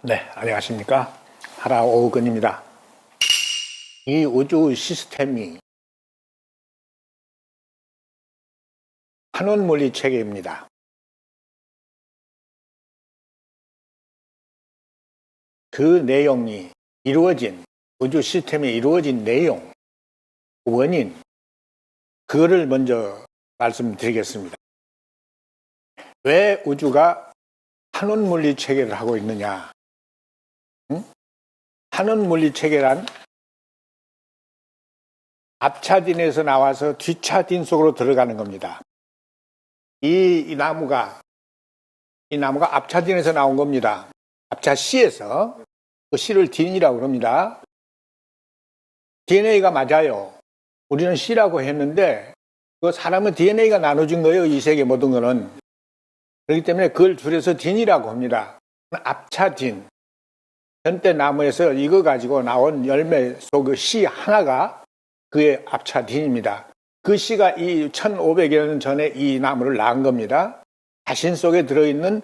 네, 안녕하십니까. 하라오근입니다. 이 우주 시스템이 한원물리 체계입니다. 그 내용이 이루어진, 우주 시스템이 이루어진 내용, 원인, 그거를 먼저 말씀드리겠습니다. 왜 우주가 한원물리 체계를 하고 있느냐? 한원물리 체계란 앞차딘에서 나와서 뒷차딘 속으로 들어가는 겁니다. 이 나무가 앞차딘에서 나온 겁니다. 앞차 C에서 그 C를 딘이라고 그럽니다. DNA가 맞아요. 우리는 C라고 했는데 그 사람은 DNA가 나눠진 거예요. 이 세계 모든 거는. 그렇기 때문에 그걸 줄여서 딘이라고 합니다. 앞차딘. 전대 나무에서 이거 가지고 나온 열매 속 씨 하나가 그의 앞차딘입니다. 그 씨가 이 1500여 년 전에 이 나무를 낳은 겁니다. 자신 속에 들어있는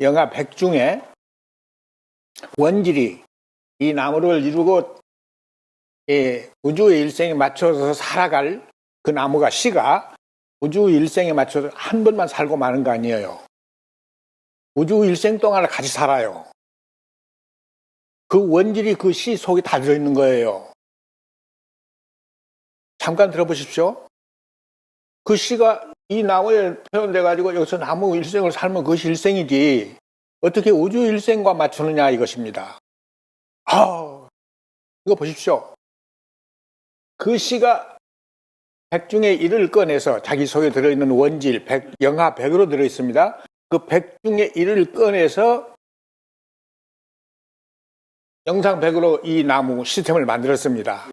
영하 100중의 원질이 이 나무를 이루고 우주의 일생에 맞춰서 살아갈 그 나무가 씨가 우주 일생에 맞춰서 한 번만 살고 마는 거 아니에요. 우주 일생 동안을 같이 살아요. 그 원질이 그 씨 속에 다 들어있는 거예요. 잠깐 들어보십시오. 그 씨가 이 나무에 표현돼가지고 여기서 나무 일생을 살면 그것이 일생이지 어떻게 우주 일생과 맞추느냐 이것입니다. 이거 보십시오. 그 씨가 100중에 1을 꺼내서 자기 속에 들어있는 원질 영하 100으로 들어있습니다. 그 100중에 1을 꺼내서 영상 100으로 이 나무 시스템을 만들었습니다.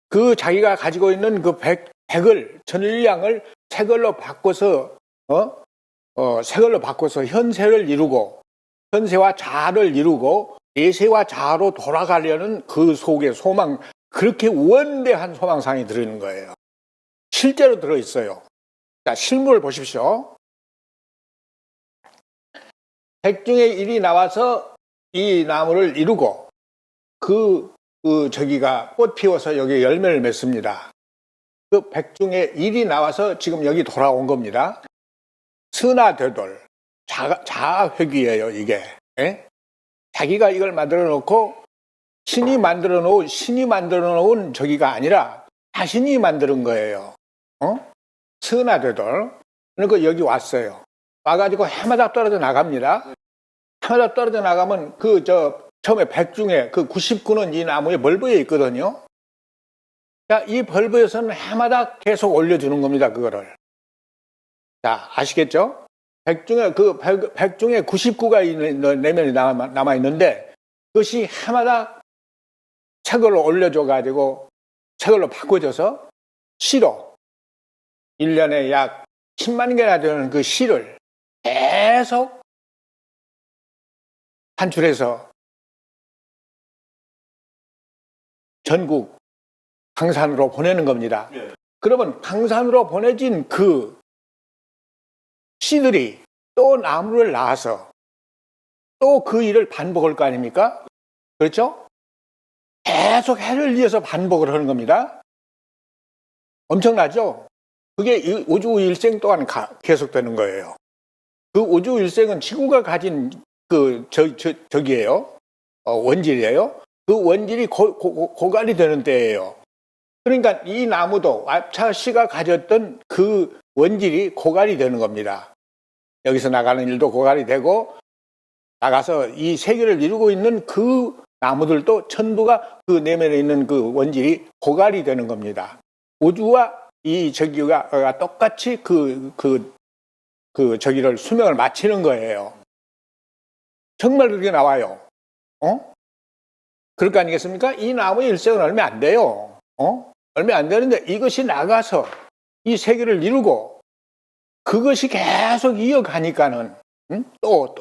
그 자기가 가지고 있는 그 100을 전일량을 새 걸로 바꿔서 새 걸로 바꿔서 현세를 이루고 현세와 자아를 이루고 내세와 자아로 돌아가려는 그 속에 소망, 그렇게 원대한 소망상이 들어있는 거예요. 실제로 들어있어요. 자, 실물을 보십시오. 100중에 1이 나와서 이 나무를 이루고 저기가 꽃 피워서 여기 열매를 맺습니다. 그 100중에 1이 나와서 지금 여기 돌아온 겁니다. 선하되돌, 자아회귀예요, 이게. 예? 자기가 이걸 만들어 놓고 신이 만들어 놓은 저기가 아니라 자신이 만드는 거예요. 선하되돌. 그러니까 여기 왔어요. 와가지고 해마다 떨어져 나갑니다. 해마다 떨어져 나가면 처음에 100중에 그 99는 이 나무에 벌브에 있거든요. 자, 이 벌브에서는 해마다 계속 올려주는 겁니다, 그거를. 자, 아시겠죠? 100중에 99가 내면이 남아있는데, 그것이 해마다 책을 올려줘가지고, 책을로 바꿔줘서, 시로, 1년에 약 10만 개나 되는 그 시를 계속 산출해서 전국 강산으로 보내는 겁니다. 네. 그러면 강산으로 보내진 그 씨들이 또 나무를 낳아서 또 그 일을 반복할 거 아닙니까? 그렇죠? 계속 해를 이어서 반복을 하는 겁니다. 엄청나죠? 그게 우주 일생 동안 계속되는 거예요. 그 우주 일생은 지구가 가진 저기예요. 원질이에요. 그 원질이 고갈이 되는 때예요. 그러니까 이 나무도 앞차 씨가 가졌던 그 원질이 고갈이 되는 겁니다. 여기서 나가는 일도 고갈이 되고 나가서 이 세계를 이루고 있는 그 나무들도 전부가 그 내면에 있는 그 원질이 고갈이 되는 겁니다. 우주와 이 저기가 똑같이 저기를 수명을 마치는 거예요. 정말 그렇게 나와요. 그럴 거 아니겠습니까? 이 나무의 일생은 얼마 안 돼요. 얼마 안 되는데 이것이 나가서 이 세계를 이루고 그것이 계속 이어가니까는 또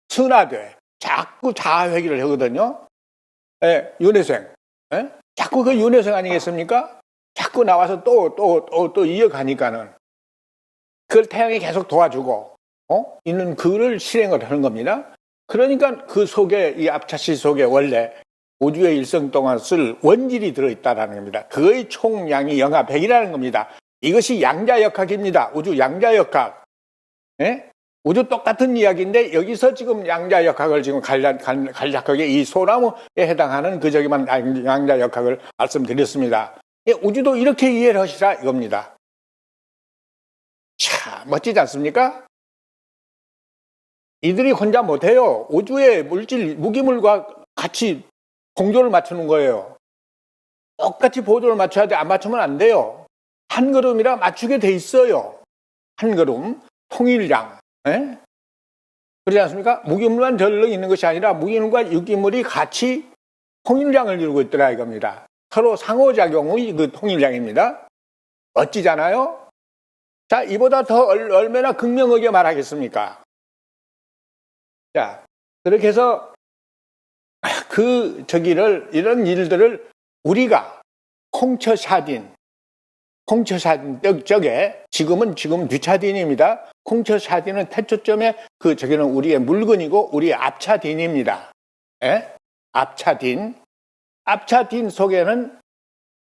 순화돼. 자꾸 자아회귀를 하거든요. 예, 윤회생. 예? 자꾸 그 윤회생 아니겠습니까? 자꾸 나와서 또 이어가니까는 그걸 태양이 계속 도와주고 있는 그를 실행을 하는 겁니다. 그러니까 그 속에 이 앞차시 속에 원래 우주의 일생 동안 쓸 원질이 들어있다는 겁니다. 그의 총량이 영하 100이라는 겁니다. 이것이 양자역학입니다. 우주 양자역학. 예? 우주 똑같은 이야기인데 여기서 지금 양자역학을 지금 간략하게 이 소나무에 해당하는 그 저기만 양자역학을 말씀드렸습니다. 예, 우주도 이렇게 이해를 하시라 이겁니다. 참 멋지지 않습니까? 이들이 혼자 못해요. 우주의 물질, 무기물과 같이 공조를 맞추는 거예요. 똑같이 보조를 맞춰야 돼. 안 맞추면 안 돼요. 한 걸음이라 맞추게 돼 있어요. 한 걸음, 통일량. 예? 그렇지 않습니까? 무기물만 절렁 있는 것이 아니라 무기물과 유기물이 같이 통일량을 이루고 있더라 이겁니다. 서로 상호작용의 그 통일량입니다. 멋지잖아요? 자, 이보다 더 얼마나 극명하게 말하겠습니까? 자, 그렇게 해서 이런 일들을 우리가 콩처사딘 쪽에 지금 뒤차딘입니다. 콩처사딘은 태초점에 저기는 우리의 물건이고 우리의 앞차딘입니다. 예? 앞차딘 속에는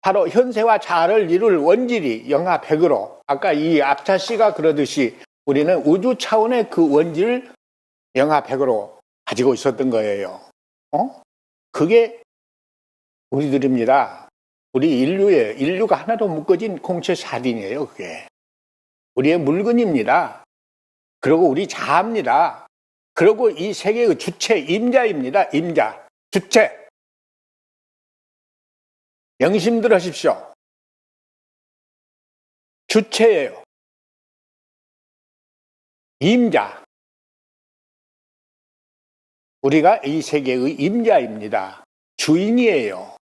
바로 현세와 자아를 이룰 원질이 영하 100으로 아까 이 앞차씨가 그러듯이 우리는 우주 차원의 그 원질을 영하 100으로 가지고 있었던 거예요. 그게 우리들입니다. 우리 인류가 하나도 묶어진 콩처사딘이에요. 그게 우리의 물건입니다. 그리고 우리 자아입니다. 그리고 이 세계의 주체 임자입니다. 임자, 주체. 명심들 하십시오. 주체예요. 임자. 우리가 이 세계의 임자입니다. 주인이에요.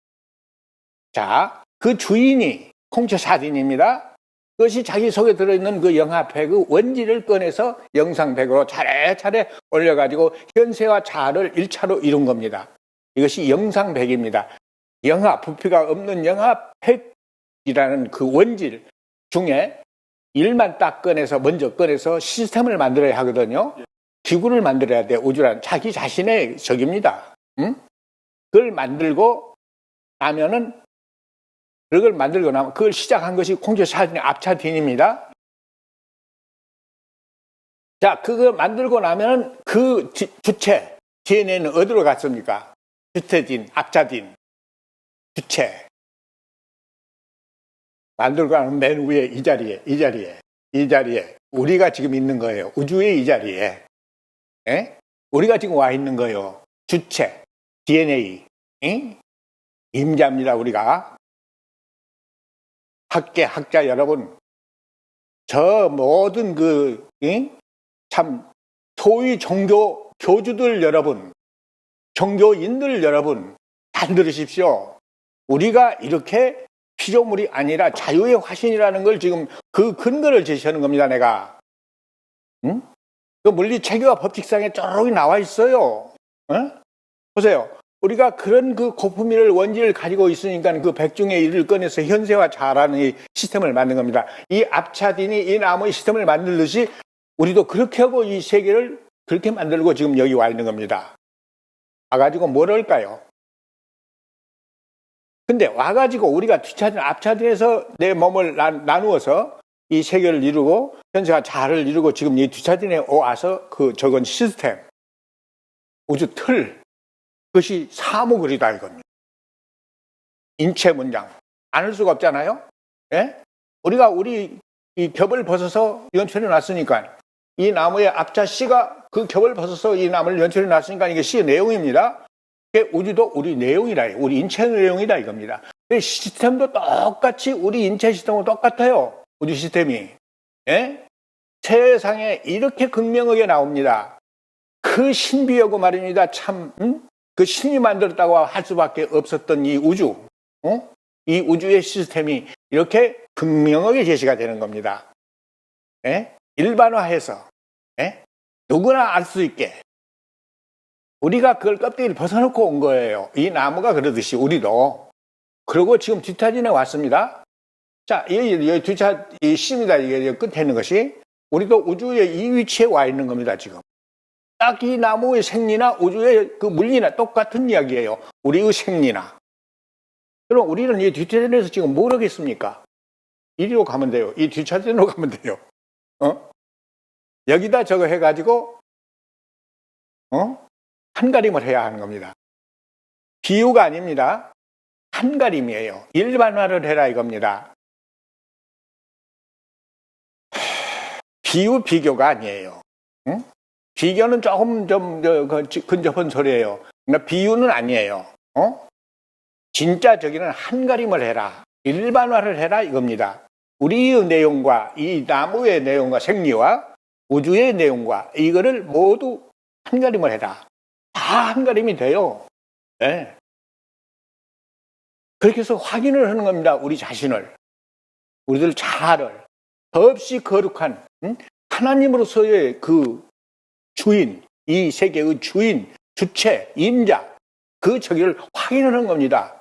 자, 그 주인이 콩처사딘입니다. 그것이 자기 속에 들어있는 그 영하 100의 원질을 꺼내서 영상 100으로 차례차례 올려가지고 현세와 자아를 1차로 이룬 겁니다. 이것이 영상 100입니다. 부피가 없는 영하 100이라는 그 원질 중에 일만 딱 먼저 꺼내서 시스템을 만들어야 하거든요. 기구를 만들어야 돼. 우주란 자기 자신의 적입니다. 그걸 만들고 나면 그걸 시작한 것이 콩처사딘의 앞차딘입니다. 자, 그걸 만들고 나면 그 주체, DNA는 어디로 갔습니까? 주체딘, 앞차딘, 주체. 만들고 나면 맨 위에 이 자리에 우리가 지금 있는 거예요. 우주의 이 자리에. 예? 우리가 지금 와 있는 거예요. 주체, DNA. 임자입니다, 우리가. 학자 여러분, 저 모든 참 소위 종교 교주들 여러분, 종교인들 여러분, 잘 들으십시오. 우리가 이렇게 피조물이 아니라 자유의 화신이라는 걸 지금 그 근거를 제시하는 겁니다, 내가. 그 물리 체계와 법칙상에 쪼르르 나와 있어요. 보세요. 우리가 그런 그 고품위를 원질을 가지고 있으니까 그 백중의 일을 꺼내서 현세와 자아라는 이 시스템을 만든 겁니다. 이 앞차딘이 이 나무의 시스템을 만들듯이 우리도 그렇게 하고 이 세계를 그렇게 만들고 지금 여기 와 있는 겁니다. 와가지고 뭘 할까요? 근데 와가지고 우리가 뒤차딘, 앞차딘에서 내 몸을 나누어서 이 세계를 이루고 현세와 자아를 이루고 지금 이 뒤차딘에 와서 적은 시스템, 우주 틀, 그것이 사무글이다 이겁니다. 인체 문장. 안 할 수가 없잖아요. 예? 우리가 이 겹을 벗어서 연출해 놨으니까 이 나무의 앞자 씨가 그 겹을 벗어서 이 나무를 연출해 놨으니까 이게 시의 내용입니다. 우주도 우리 내용이다. 우리 인체 내용이다 이겁니다. 시스템도 똑같이 우리 인체 시스템하고 똑같아요. 우주 시스템이. 예? 세상에 이렇게 극명하게 나옵니다. 그 신비하고 말입니다. 참 그 신이 만들었다고 할 수밖에 없었던 이 우주, 이 우주의 시스템이 이렇게 극명하게 제시가 되는 겁니다. 예? 일반화해서 누구나 알 수 있게 우리가 그걸 껍데기를 벗어놓고 온 거예요. 이 나무가 그러듯이 우리도. 그리고 지금 뒤차진에 왔습니다. 자, 이 뒤차, 이 C입니다. 이게 끝에 있는 것이. 우리도 우주의 이 위치에 와 있는 겁니다, 지금. 딱 이 나무의 생리나 우주의 그 물리나 똑같은 이야기예요. 우리의 생리나. 그럼 우리는 이 뒷차전에서 지금 뭘 하겠습니까? 이리로 가면 돼요. 이 뒷차전으로 가면 돼요. 여기다 저거 해가지고, 한가림을 해야 하는 겁니다. 비유가 아닙니다. 한가림이에요. 일반화를 해라 이겁니다. 비유, 비교가 아니에요. 응? 비교는 조금 좀 근접한 소리예요. 그러나 비유는 아니에요. 진짜 저기는 한가림을 해라. 일반화를 해라 이겁니다. 우리의 내용과 이 나무의 내용과 생리와 우주의 내용과 이거를 모두 한가림을 해라. 다 한가림이 돼요. 네. 그렇게 해서 확인을 하는 겁니다. 우리 자신을. 우리들 자아를. 더없이 거룩한 하나님으로서의 그 주인, 이 세계의 주인, 주체, 임자, 그 저기를 확인하는 겁니다.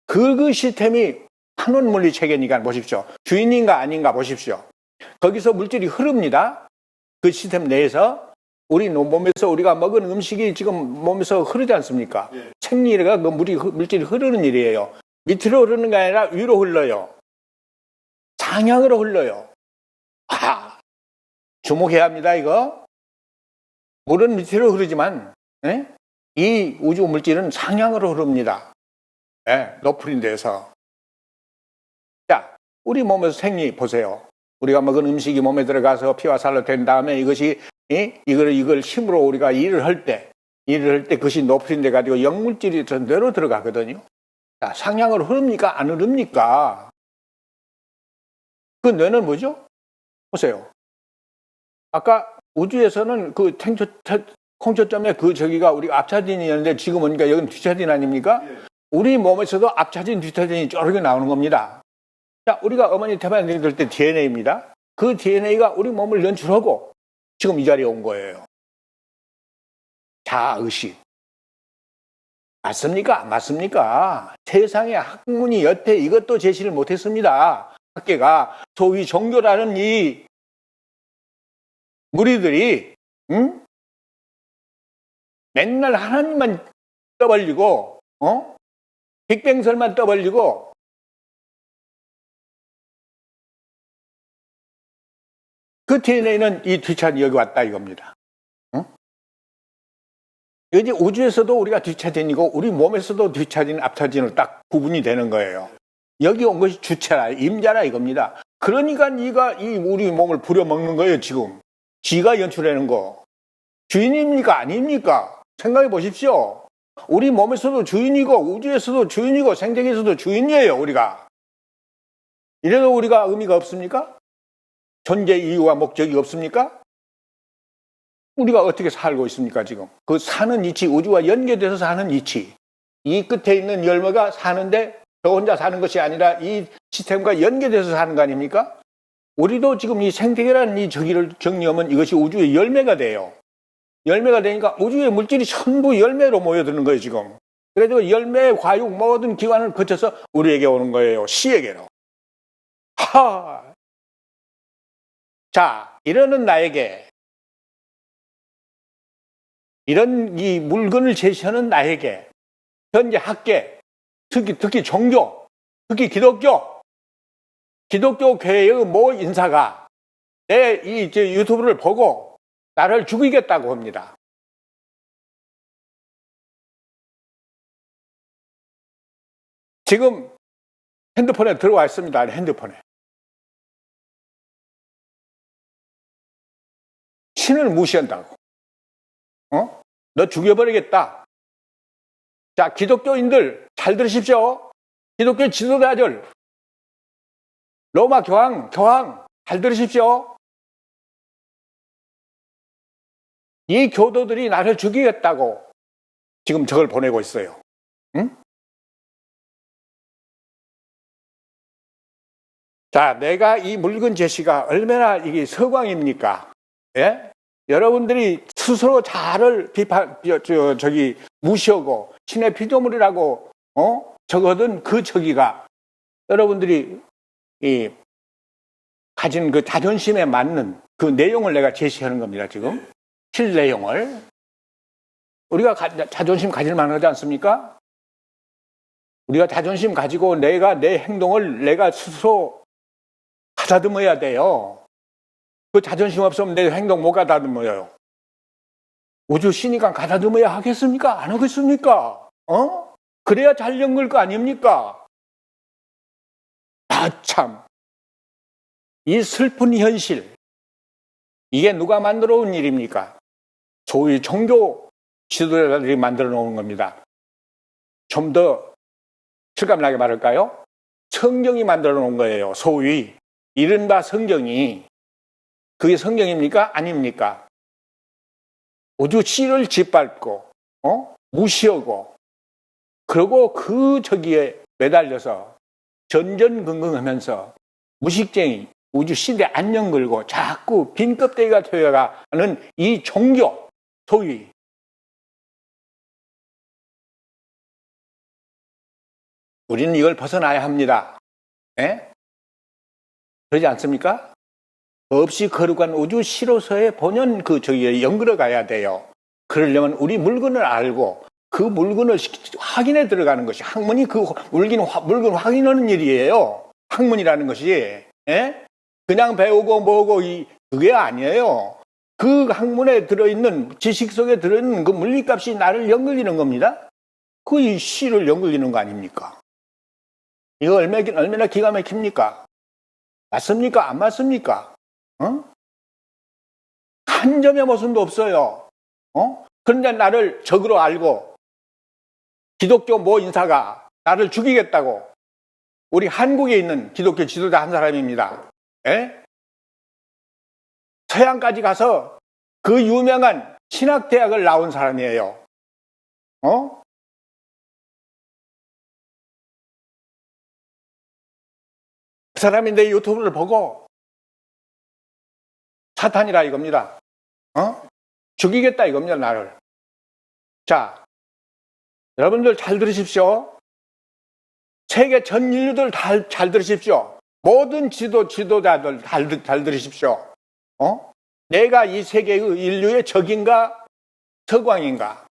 그 시스템이 한원물리 체계니까 보십시오. 주인인가 아닌가 보십시오. 거기서 물질이 흐릅니다. 그 시스템 내에서 우리 몸에서 우리가 먹은 음식이 지금 몸에서 흐르지 않습니까? 네. 생리가 그 물질이 흐르는 일이에요. 밑으로 흐르는 게 아니라 위로 흘러요. 상향으로 흘러요. 주목해야 합니다, 이거. 물은 밑으로 흐르지만, 이 우주 물질은 상향으로 흐릅니다. 높은 데서. 자, 우리 몸에서 생리 보세요. 우리가 먹은 음식이 몸에 들어가서 피와 살로 된 다음에 이것이, 이걸 힘으로 우리가 일을 할 때 그것이 높은 데 가지고 영물질이 전대로 들어가거든요. 자, 상향으로 흐릅니까? 안 흐릅니까? 그 뇌는 뭐죠? 보세요. 아까 우주에서는 그 콩초점에 그 저기가 우리 앞차진이었는데 지금은 그러니까 여기는 뒷차진 아닙니까? 예. 우리 몸에서도 앞차진, 뒷차진이 쪼르게 나오는 겁니다. 자, 우리가 어머니 태반에 들 때 DNA입니다. 그 DNA가 우리 몸을 연출하고 지금 이 자리에 온 거예요. 자아의식. 맞습니까? 안 맞습니까? 세상에 학문이 여태 이것도 제시를 못했습니다. 학계가 소위 종교라는 이 무리들이 맨날 하나님만 떠벌리고 빅뱅설만 떠벌리고 그 DNA는 이 뒷차진이 여기 왔다 이겁니다. 이제 우주에서도 우리가 뒷차진이고 우리 몸에서도 뒷차진, 앞차진으로 딱 구분이 되는 거예요. 여기 온 것이 주체라, 임자라 이겁니다. 그러니까 네가 이 우리 몸을 부려먹는 거예요, 지금. 지가 연출하는 거. 주인입니까? 아닙니까? 생각해 보십시오. 우리 몸에서도 주인이고 우주에서도 주인이고 생태계에서도 주인이에요, 우리가. 이래도 우리가 의미가 없습니까? 존재 이유와 목적이 없습니까? 우리가 어떻게 살고 있습니까, 지금? 그 사는 이치, 우주와 연계돼서 사는 이치. 이 끝에 있는 열매가 사는데 저 혼자 사는 것이 아니라 이 시스템과 연계돼서 사는 거 아닙니까? 우리도 지금 이 생태계라는 이 저기를 정리하면 이것이 우주의 열매가 돼요. 열매가 되니까 우주의 물질이 전부 열매로 모여드는 거예요, 지금. 그래서 열매, 과육, 모든 기관을 거쳐서 우리에게 오는 거예요, 시에게로. 자, 이러는 나에게, 이런 이 물건을 제시하는 나에게, 현재 학계, 특히 종교, 특히 기독교 교회의 모 인사가 내 이 유튜브를 보고 나를 죽이겠다고 합니다. 지금 핸드폰에 들어와 있습니다. 핸드폰에. 신을 무시한다고. 너 죽여버리겠다. 자, 기독교인들 잘 들으십시오. 기독교 지도자들, 로마 교황 잘 들으십시오. 이 교도들이 나를 죽이겠다고 지금 저걸 보내고 있어요. 응? 자, 내가 이 물건 제시가 얼마나 이게 서광입니까? 예? 여러분들이 스스로 자아를 무시하고 신의 피조물이라고 적어둔 그 저기가 여러분들이 가진 그 자존심에 맞는 그 내용을 내가 제시하는 겁니다, 지금. 실 내용을. 우리가 자존심 가질 만하지 않습니까? 우리가 자존심 가지고 내가 내 행동을 내가 스스로 가다듬어야 돼요. 그 자존심 없으면 내 행동 못 가다듬어요. 우주 신이가 가다듬어야 하겠습니까? 안 하겠습니까? 그래야 잘 연결 거 아닙니까? 아, 참. 이 슬픈 현실. 이게 누가 만들어 온 일입니까? 소위 종교 지도자들이 만들어 놓은 겁니다. 좀 더 실감나게 말할까요? 성경이 만들어 놓은 거예요. 소위 이른바 성경이. 그게 성경입니까? 아닙니까? 우주 씨를 짓밟고 무시하고 그리고 그 저기에 매달려서 전전긍긍하면서 무식쟁이 우주 시대 안녕 걸고 자꾸 빈 껍데기가 되어가는 이 종교 소위 우리는 이걸 벗어나야 합니다. 예? 그러지 않습니까? 없이 거룩한 우주 시로서의 본연 그 저기에 연결해 가야 돼요. 그러려면 우리 물건을 알고 그 물건을 확인해 들어가는 것이 학문이 그 물건 확인하는 일이에요. 학문이라는 것이. 예? 그냥 배우고 뭐고 그게 아니에요. 그 학문에 들어있는 지식 속에 들어있는 그 물리값이 나를 연결리는 겁니다. 그 이 시를 연결리는 거 아닙니까? 이거 얼마나 기가 막힙니까? 맞습니까? 안 맞습니까? 한 점의 모순도 없어요. 그런데 나를 적으로 알고 기독교 모 인사가 나를 죽이겠다고 우리 한국에 있는 기독교 지도자 한 사람입니다. 예? 서양까지 가서 그 유명한 신학대학을 나온 사람이에요. 그 사람이 내 유튜브를 보고 사탄이라 이겁니다. 죽이겠다 이겁니다, 나를. 자, 여러분들 잘 들으십시오. 세계 전 인류들 잘 들으십시오. 모든 지도자들 잘 들으십시오. 내가 이 세계의 인류의 적인가, 서광인가?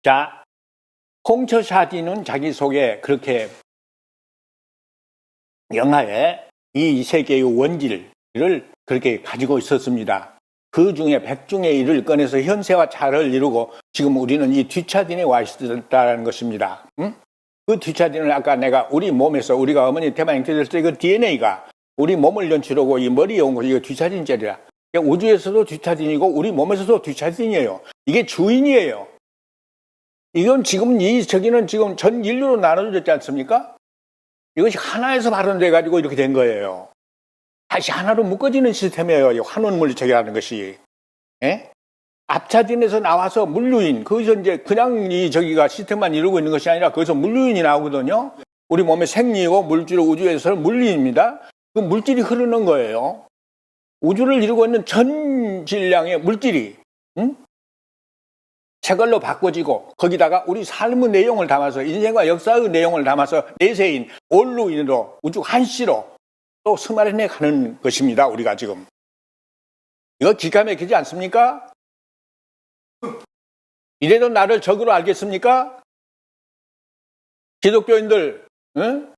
자, 홍처 샤디는 자기 속에 그렇게 영하에 이 세계의 원질을 그렇게 가지고 있었습니다. 그 중에 100중의 1을 꺼내서 현세와 차를 이루고 지금 우리는 이 뒤차딘에 와 있다는 것입니다. 그 뒤차딘을 아까 내가 우리 몸에서 우리가 어머니 대만 형제들 때 그 DNA가 우리 몸을 연출하고 이 머리에 온 것이 이거 뒤차딘짜리라. 그러니까 우주에서도 뒤차딘이고 우리 몸에서도 뒤차딘이에요. 이게 주인이에요. 이건 지금 저기는 지금 전 인류로 나눠졌지 않습니까? 이것이 하나에서 발현돼가지고 이렇게 된 거예요. 다시 하나로 묶어지는 시스템이에요. 이 환원 물리체계라는 것이. 예? 앞차진에서 나와서 물류인, 거기서 이제 그냥 저기가 시스템만 이루고 있는 것이 아니라 거기서 물류인이 나오거든요. 우리 몸의 생리이고 물질 우주에서는 물리입니다. 그 물질이 흐르는 거예요. 우주를 이루고 있는 전 질량의 물질이, 색깔로 바꿔지고 거기다가 우리 삶의 내용을 담아서 인생과 역사의 내용을 담아서 내세인 올루인으로 우주 한시로 또 스마련해 가는 것입니다. 우리가 지금 이거 기가 막히지 않습니까? 이래도 나를 적으로 알겠습니까? 기독교인들, 응?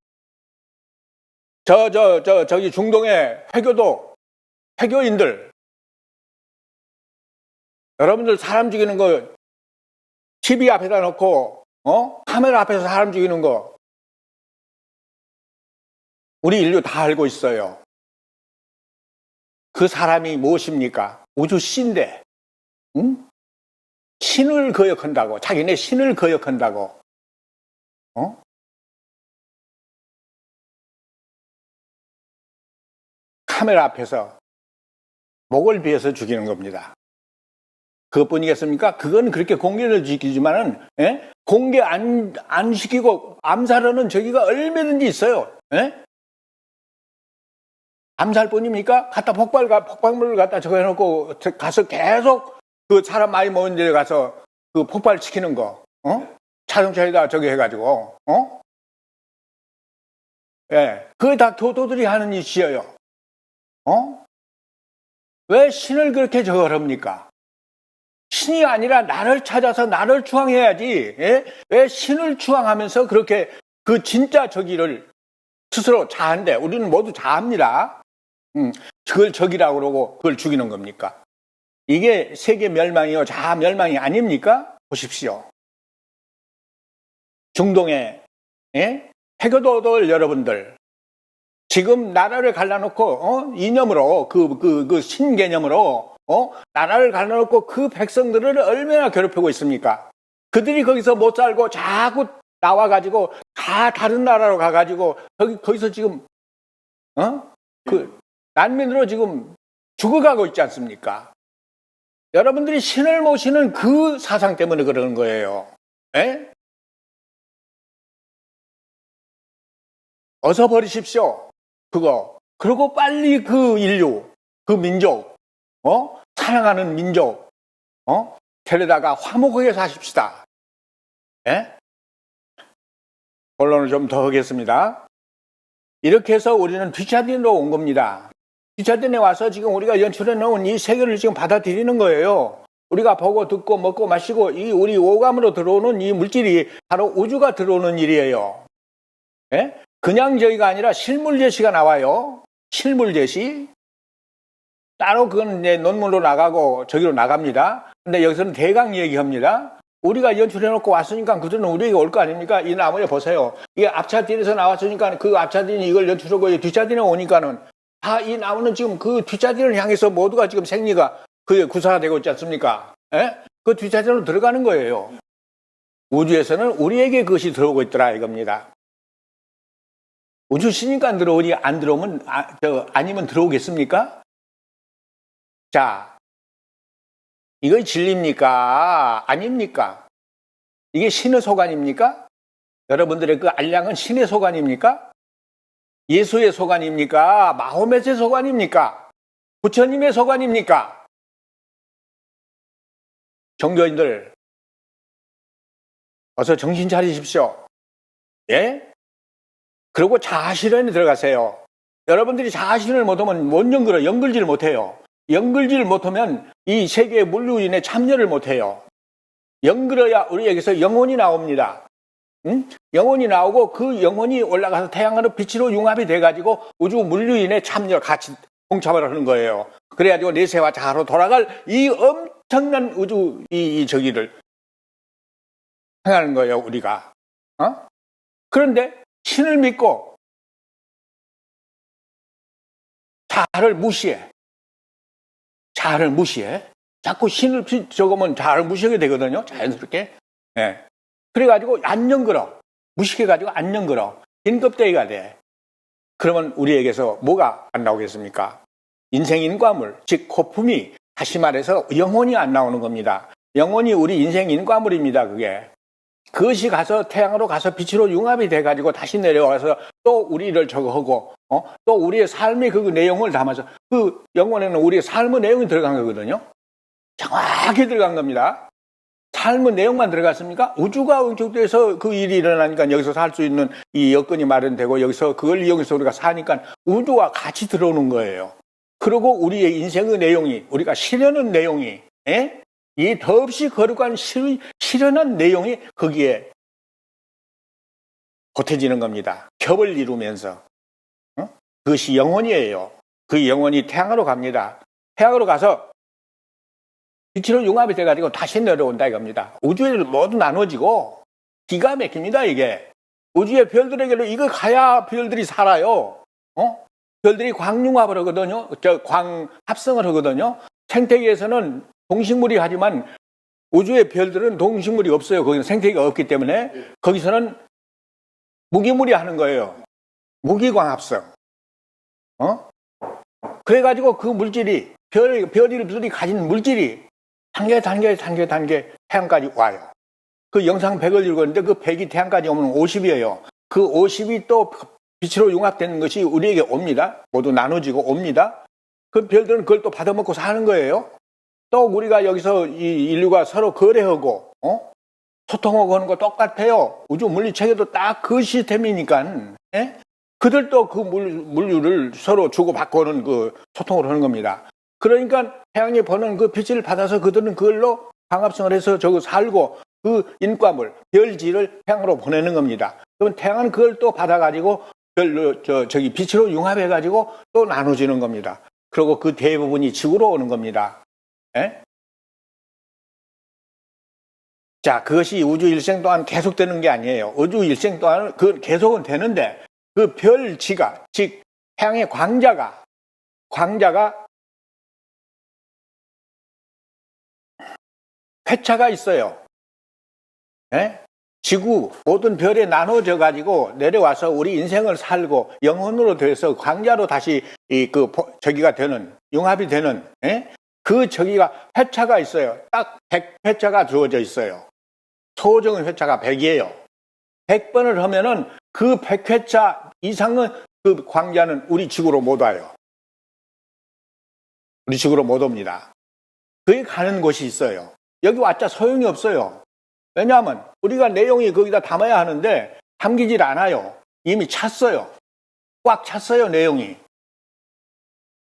저기 중동의 회교인들 여러분들 사람 죽이는 거 TV 앞에다 놓고, 카메라 앞에서 사람 죽이는 거, 우리 인류 다 알고 있어요. 그 사람이 무엇입니까? 우주 신데, 신을 거역한다고, 자기네 신을 거역한다고, 카메라 앞에서 목을 베어서 죽이는 겁니다. 그것뿐이겠습니까? 그건 그렇게 공개를 지키지만은, 공개 안 시키고 암살하는 저기가 얼마든지 있어요. 암살뿐입니까? 폭발물을 갖다 저거 해놓고 가서 계속 그 사람 많이 모인 데 가서 그 폭발시키는 거, 자동차에다 저기 해가지고, 예, 그게 다 교도들이 하는 짓이에요. 왜 신을 그렇게 저거합니까? 신이 아니라 나를 찾아서 나를 추앙해야지. 예? 왜 신을 추앙하면서 그렇게 그 진짜 저기를 스스로 자한데, 우리는 모두 자합니다. 그걸 적이라고 그러고 그걸 죽이는 겁니까? 이게 세계 멸망이요, 자아 멸망이 아닙니까? 보십시오. 중동의 해교도들 여러분들, 지금 나라를 갈라놓고 이념으로 그 신개념으로 나라를 갈라놓고 그 백성들을 얼마나 괴롭히고 있습니까? 그들이 거기서 못 살고 자꾸 나와가지고 다 다른 나라로 가가지고 거기서 지금 그 난민으로 지금 죽어가고 있지 않습니까? 여러분들이 신을 모시는 그 사상 때문에 그러는 거예요. 에? 어서 버리십시오. 그거. 그리고 빨리 그 인류, 그 민족, 사랑하는 민족, 데려다가 화목하게 사십시다. 예? 본론을 좀 더 하겠습니다. 이렇게 해서 우리는 뒷차딘으로 온 겁니다. 뒷차딘에 와서 지금 우리가 연출해 놓은 이 세계를 지금 받아들이는 거예요. 우리가 보고 듣고 먹고 마시고 이 우리 오감으로 들어오는 이 물질이 바로 우주가 들어오는 일이에요. 예? 그냥 저희가 아니라 실물 제시가 나와요. 실물 제시. 따로 그건 이제 논문으로 나가고 저기로 나갑니다. 근데 여기서는 대강 얘기합니다. 우리가 연출해놓고 왔으니까 그들은 우리에게 올 거 아닙니까? 이 나무에 보세요. 이게 앞차딘에서 나왔으니까 그 앞차딘이 이걸 연출하고 뒷차딘에 오니까는 다 이 나무는 지금 그 뒷차딘을 향해서 모두가 지금 생리가 그게 구사가 되고 있지 않습니까? 예? 그 뒷차딘으로 들어가는 거예요. 우주에서는 우리에게 그것이 들어오고 있더라 이겁니다. 우주 신이니까 들어오니 안 들어오면 아니면 들어오겠습니까? 자, 이거 진리입니까? 아닙니까? 이게 신의 소관입니까? 여러분들의 그 알량은 신의 소관입니까? 예수의 소관입니까? 마호멧의 소관입니까? 부처님의 소관입니까? 종교인들, 어서 정신 차리십시오. 예? 그리고 자아실현에 들어가세요. 여러분들이 자아실현을 못하면 못 연글지를 못해요. 연글지를 못하면 이 세계의 물류인에 참여를 못해요. 연글어야 우리에게서 영혼이 나옵니다. 영혼이 나오고 그 영혼이 올라가서 태양으로 빛으로 융합이 돼가지고 우주 물류인의 참여 같이 동참을 하는 거예요. 그래가지고 내세와 자아로 돌아갈 이 엄청난 우주 저기를 행하는 거예요, 우리가. 그런데 신을 믿고 자아를 무시해. 자아를 무시해. 자꾸 신을 적으면 자아를 무시하게 되거든요. 자연스럽게. 네. 그래가지고 안 연걸어. 무식해가지고 안 연걸어. 인껍데기가 돼. 그러면 우리에게서 뭐가 안 나오겠습니까? 인생 인과물, 즉 코품이 다시 말해서 영혼이 안 나오는 겁니다. 영혼이 우리 인생 인과물입니다. 그것이 가서 태양으로 가서 빛으로 융합이 돼가지고 다시 내려와서 또 우리를 저거 하고 또 우리의 삶의 그 내용을 담아서 그 영혼에는 우리의 삶의 내용이 들어간 거거든요. 정확히 들어간 겁니다. 삶의 내용만 들어갔습니까? 우주가 응축돼서 그 일이 일어나니까 여기서 살 수 있는 이 여건이 마련되고 여기서 그걸 이용해서 우리가 사니까 우주와 같이 들어오는 거예요. 그리고 우리의 인생의 내용이 우리가 실현한 내용이 이 더없이 거룩한 실현한 내용이 거기에 보태지는 겁니다. 겹을 이루면서. 그것이 영혼이에요. 그 영혼이 태양으로 갑니다. 태양으로 가서 빛으로 융합이 돼가지고 다시 내려온다 이겁니다. 우주에 모두 나눠지고 기가 막힙니다 이게. 우주의 별들에게로 이거 가야 별들이 살아요. 별들이 광융합을 하거든요. 광합성을 하거든요. 생태계에서는 동식물이 하지만 우주의 별들은 동식물이 없어요. 거기는 생태계가 없기 때문에 거기서는 무기물이 하는 거예요. 무기광합성. 그래가지고 그 물질이 별들이 가진 물질이 단계 태양까지 와요. 그 영상 100을 읽었는데 그 100이 태양까지 오면 50이에요. 그 50이 또 빛으로 융합되는 것이 우리에게 옵니다. 모두 나눠지고 옵니다. 그 별들은 그걸 또 받아먹고 사는 거예요. 또 우리가 여기서 이 인류가 서로 거래하고 소통하고 하는 거 똑같아요. 우주 물리체계도 딱 그 시스템이니까, 예? 그들도 그 물류를 서로 주고받고 하는 그 소통을 하는 겁니다. 그러니까 태양이 보는 그 빛을 받아서 그들은 그걸로 광합성을 해서 저거 살고 그 인과물, 별지를 태양으로 보내는 겁니다. 그럼 태양은 그걸 또 받아가지고 저기 빛으로 융합해가지고 또 나눠지는 겁니다. 그리고 그 대부분이 지구로 오는 겁니다. 예? 자, 그것이 우주 일생 동안 계속되는 게 아니에요. 우주 일생 동안 그 계속은 되는데 그 별지가, 즉 태양의 광자가 회차가 있어요. 예? 지구 모든 별에 나눠져 가지고 내려와서 우리 인생을 살고 영혼으로 돼서 광자로 다시 저기가 되는, 융합이 되는, 예? 그 저기가 회차가 있어요. 딱 100회차가 주어져 있어요. 소정의 회차가 100이에요. 100번을 하면은 그 100회차 이상은 그 광자는 우리 지구로 못 와요. 우리 지구로 못 옵니다. 그게 가는 곳이 있어요. 여기 왔자 소용이 없어요. 왜냐하면 우리가 내용이 거기다 담아야 하는데 담기질 않아요. 이미 찼어요. 꽉 찼어요, 내용이.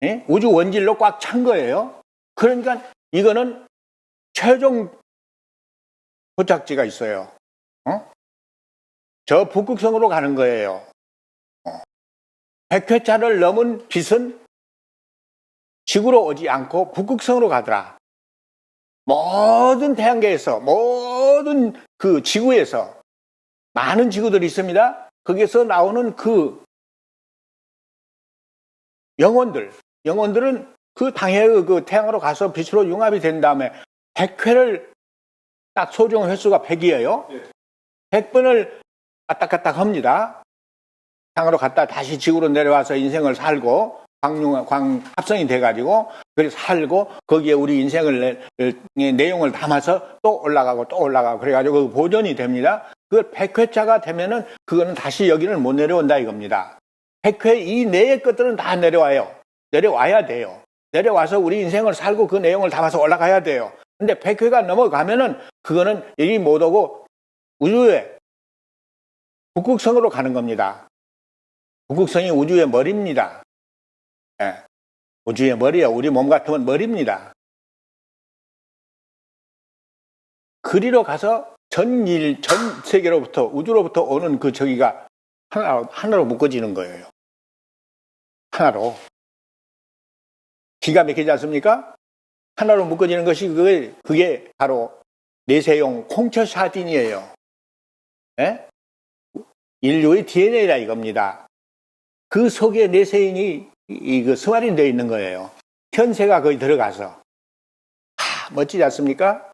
예? 우주 원질로 꽉 찬 거예요. 그러니까 이거는 최종 도착지가 있어요. 저 북극성으로 가는 거예요. 100회차를 넘은 빛은 지구로 오지 않고 북극성으로 가더라. 모든 태양계에서, 모든 그 지구에서 많은 지구들이 있습니다. 거기에서 나오는 그 영혼들은 그 당해의 그 태양으로 가서 빛으로 융합이 된 다음에 100회를 딱 소정 횟수가 100이에요. 100번을 까딱까딱 합니다. 태양으로 갔다 다시 지구로 내려와서 인생을 살고 광합성이 돼가지고 그래서 살고 거기에 우리 인생을 내용을 담아서 또 올라가고 그래가지고 그 보존이 됩니다. 그 100회차가 되면은 그거는 다시 여기는 못 내려온다 이겁니다. 100회 이내의 것들은 다 내려와야 돼요. 내려와서 우리 인생을 살고 그 내용을 담아서 올라가야 돼요. 근데 100회가 넘어가면은 그거는 여기 못 오고 우주에 북극성으로 가는 겁니다. 북극성이 우주의 머리입니다. 예. 우주의 머리야. 우리 몸 같으면 머리입니다. 그리로 가서 전 세계로부터 우주로부터 오는 그 저기가 하나로 묶어지는 거예요. 하나로. 기가 막히지 않습니까? 하나로 묶어지는 것이 그게 바로 내세용 콩처 사딘이에요. 예? 인류의 DNA라 이겁니다. 그 속에 내세인이 그 스마린되어 있는 거예요. 현세가 거기 들어가서. 멋지지 않습니까?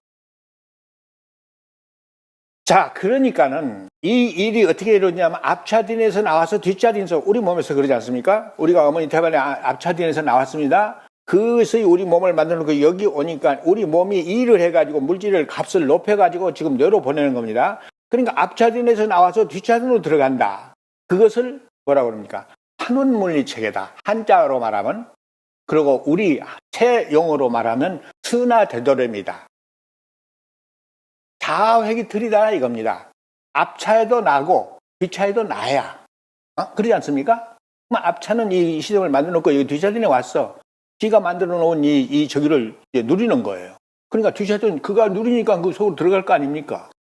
자, 그러니까는 이 일이 어떻게 이루어지냐면 앞차딘에서 나와서 뒷차딘에서 우리 몸에서 그러지 않습니까? 우리가 어머니 태반에 앞차딘에서 나왔습니다. 그것이 우리 몸을 만드는 거 여기 오니까 우리 몸이 일을 해가지고 물질을 값을 높여가지고 지금 뇌로 보내는 겁니다. 그러니까 앞차딘에서 나와서 뒷차딘으로 들어간다. 그것을 뭐라고 그럽니까? 한원물리체계다. 한자로 말하면. 그리고 우리 새 용어로 말하면 스나되도래입니다. 자획이 들이다 이겁니다. 앞차에도 나고 뒷차에도 나야. 그러지 않습니까? 앞차는 이 시스템을 만들어 놓고 여기 뒷차딘에 왔어. 지가 만들어 놓은 이 저기를 누리는 거예요. 그러니까 뒷차딘 그가 누리니까 그 속으로 들어갈 거 아닙니까?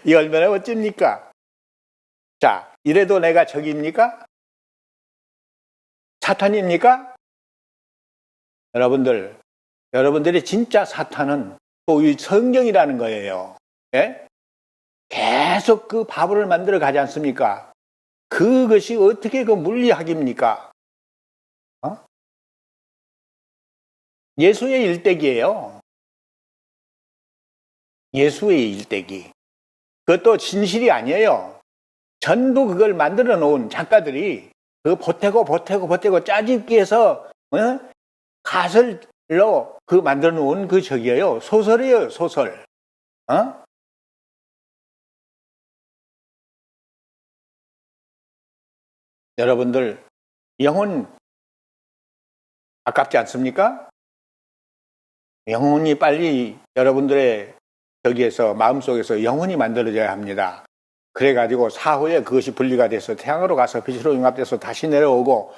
이 얼마나 멋집니까? 자, 이래도 내가 적입니까? 사탄입니까? 여러분들의 진짜 사탄은 소위 성경이라는 거예요. 예? 계속 그 바보를 만들어 가지 않습니까? 그것이 어떻게 그 물리학입니까? 예수의 일대기예요. 예수의 일대기. 그것도 진실이 아니에요. 전부 그걸 만들어 놓은 작가들이 그 보태고 짜집기 해서 가설로 그 만들어 놓은 그 저기예요. 소설이에요, 소설. 여러분들 영혼 아깝지 않습니까? 영혼이 빨리 여러분들의 저기에서 마음속에서 영혼이 만들어져야 합니다. 그래가지고 사후에 그것이 분리가 돼서 태양으로 가서 빛으로 융합돼서 다시 내려오고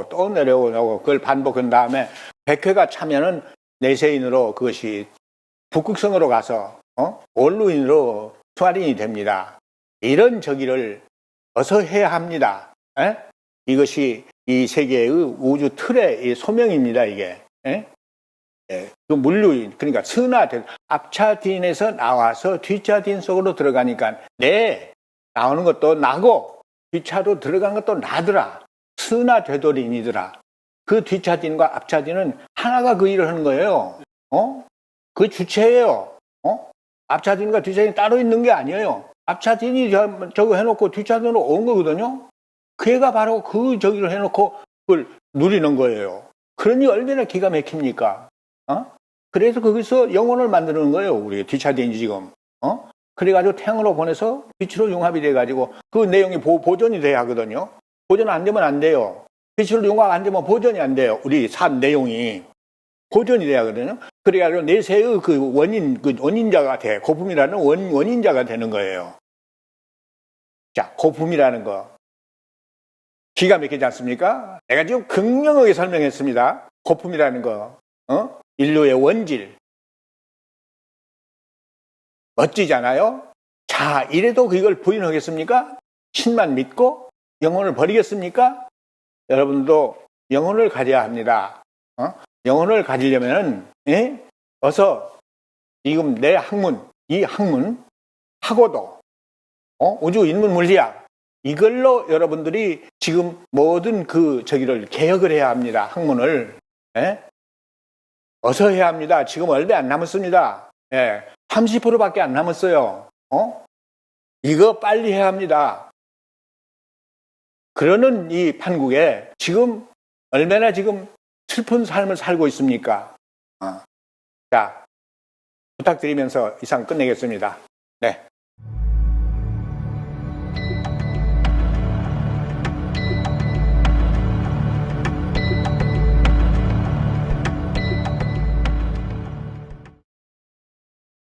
또 내려오고 그걸 반복한 다음에 100회가 차면은 내세인으로 그것이 북극성으로 가서 원루인으로 투아린이 됩니다. 이런 저기를 어서 해야 합니다. 이것이 이 세계의 우주 틀의 소명입니다. 이게. 그 물류인, 그러니까 앞차딘에서 나와서 뒷차딘 속으로 들어가니까 나오는 것도 나고 뒷차로 들어간 것도 나더라. 스나 되돌인이더라. 그 뒷차딘과 앞차딘은 하나가 그 일을 하는 거예요. 그 주체예요. 앞차딘과 뒷차딘이 따로 있는 게 아니에요. 앞차딘이 저거 해놓고 뒷차딘으로 온 거거든요. 그 애가 바로 그 저기를 해놓고 그걸 누리는 거예요. 그러니 얼마나 기가 막힙니까? 그래서 거기서 영혼을 만드는 거예요. 우리 뒷차딘이 지금. 그래가지고 태양으로 보내서 빛으로 융합이 돼가지고 그 내용이 보존이 돼야 하거든요. 보존 안 되면 안 돼요. 빛으로 융합 안 되면 보존이 안 돼요. 우리 산 내용이. 보존이 돼야 하거든요. 그래가지고 내세의 그 원인자가 돼. 고품이라는 원인자가 되는 거예요. 자, 고품이라는 거. 기가 막히지 않습니까? 내가 지금 극명하게 설명했습니다. 고품이라는 거. 인류의 원질. 멋지잖아요? 자, 이래도 그걸 부인하겠습니까? 신만 믿고 영혼을 버리겠습니까? 여러분도 영혼을 가져야 합니다. 영혼을 가지려면은, 어서 지금 내 학문, 이 학문, 하고도, 우주 인문 물리학, 이걸로 여러분들이 지금 모든 저기를 개혁을 해야 합니다. 학문을. 어서 해야 합니다. 지금 얼마 안 남았습니다. 30%밖에 안 남았어요. 이거 빨리 해야 합니다. 그러는 이 판국에 지금 얼마나 지금 슬픈 삶을 살고 있습니까? 자, 부탁드리면서 이상 끝내겠습니다. 네.